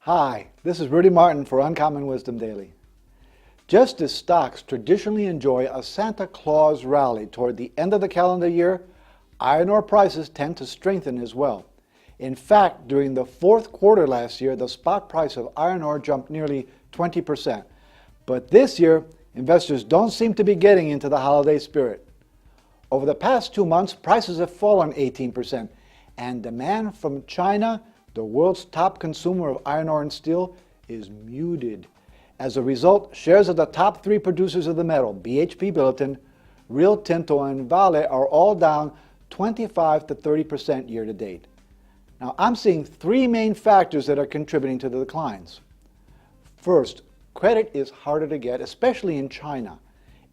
Hi, this is Rudy Martin for Uncommon Wisdom Daily. Just as stocks traditionally enjoy a Santa Claus rally toward the end of the calendar year, iron ore prices tend to strengthen as well. In fact, during the fourth quarter last year, the spot price of iron ore jumped nearly 20%. But this year, investors don't seem to be getting into the holiday spirit. Over the past 2 months, prices have fallen 18%, and demand from China, the world's top consumer of iron ore and steel, is muted. As a result, shares of the top 3 producers of the metal, BHP Billiton, Rio Tinto and Vale, are all down 25 to 30% year to date. Now, I'm seeing 3 main factors that are contributing to the declines. First, credit is harder to get, especially in China.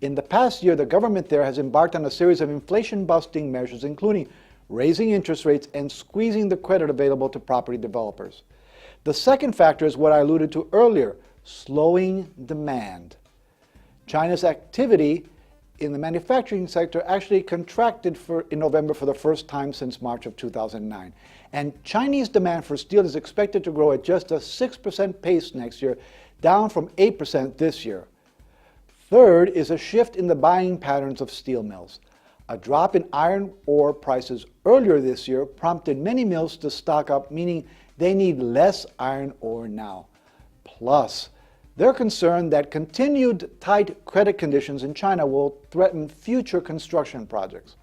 In the past year, the government there has embarked on a series of inflation-busting measures, including raising interest rates and squeezing the credit available to property developers. The second factor is what I alluded to earlier, slowing demand. China's activity in the manufacturing sector actually contracted in November for the first time since March of 2009. And Chinese demand for steel is expected to grow at just a 6% pace next year, down from 8% this year. Third is a shift in the buying patterns of steel mills. A drop in iron ore prices earlier this year prompted many mills to stock up, meaning they need less iron ore now. Plus, they're concerned that continued tight credit conditions in China will threaten future construction projects.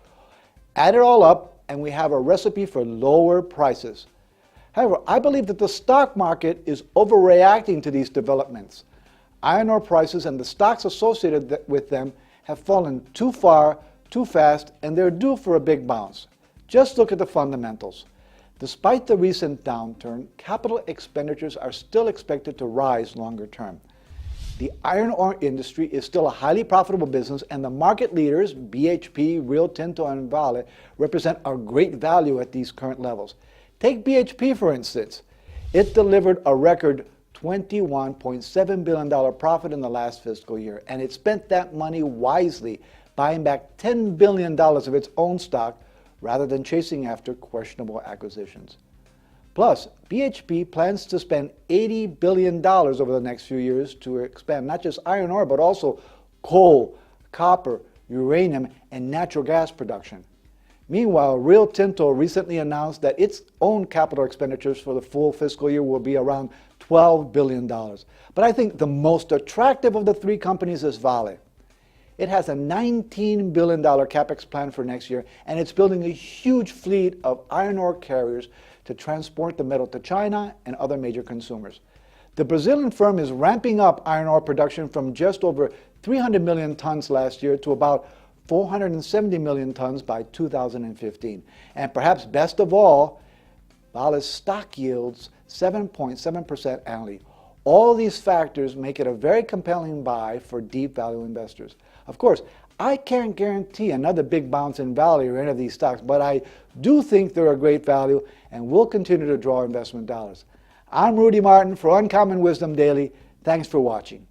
Add it all up, and we have a recipe for lower prices. However, I believe that the stock market is overreacting to these developments. Iron ore prices and the stocks associated with them have fallen too far, too fast, and they're due for a big bounce. Just look at the fundamentals. Despite the recent downturn, capital expenditures are still expected to rise longer term. The iron ore industry is still a highly profitable business, and the market leaders, BHP, Rio Tinto and Vale, represent a great value at these current levels. Take BHP for instance. It delivered a record $21.7 billion profit in the last fiscal year, and it spent that money wisely, buying back $10 billion of its own stock rather than chasing after questionable acquisitions. Plus, BHP plans to spend $80 billion over the next few years to expand not just iron ore, but also coal, copper, uranium, and natural gas production. Meanwhile, Rio Tinto recently announced that its own capital expenditures for the full fiscal year will be around $12 billion. But I think the most attractive of the 3 companies is Vale. It has a $19 billion capex plan for next year, and it's building a huge fleet of iron ore carriers to transport the metal to China and other major consumers. The Brazilian firm is ramping up iron ore production from just over 300 million tons last year to about 470 million tons by 2015. And perhaps best of all, Vale's stock yields 7.7% annually. All these factors make it a very compelling buy for deep value investors. Of course, I can't guarantee another big bounce in Vale or any of these stocks, but I do think they're a great value and will continue to draw investment dollars. I'm Rudy Martin for Uncommon Wisdom Daily. Thanks for watching.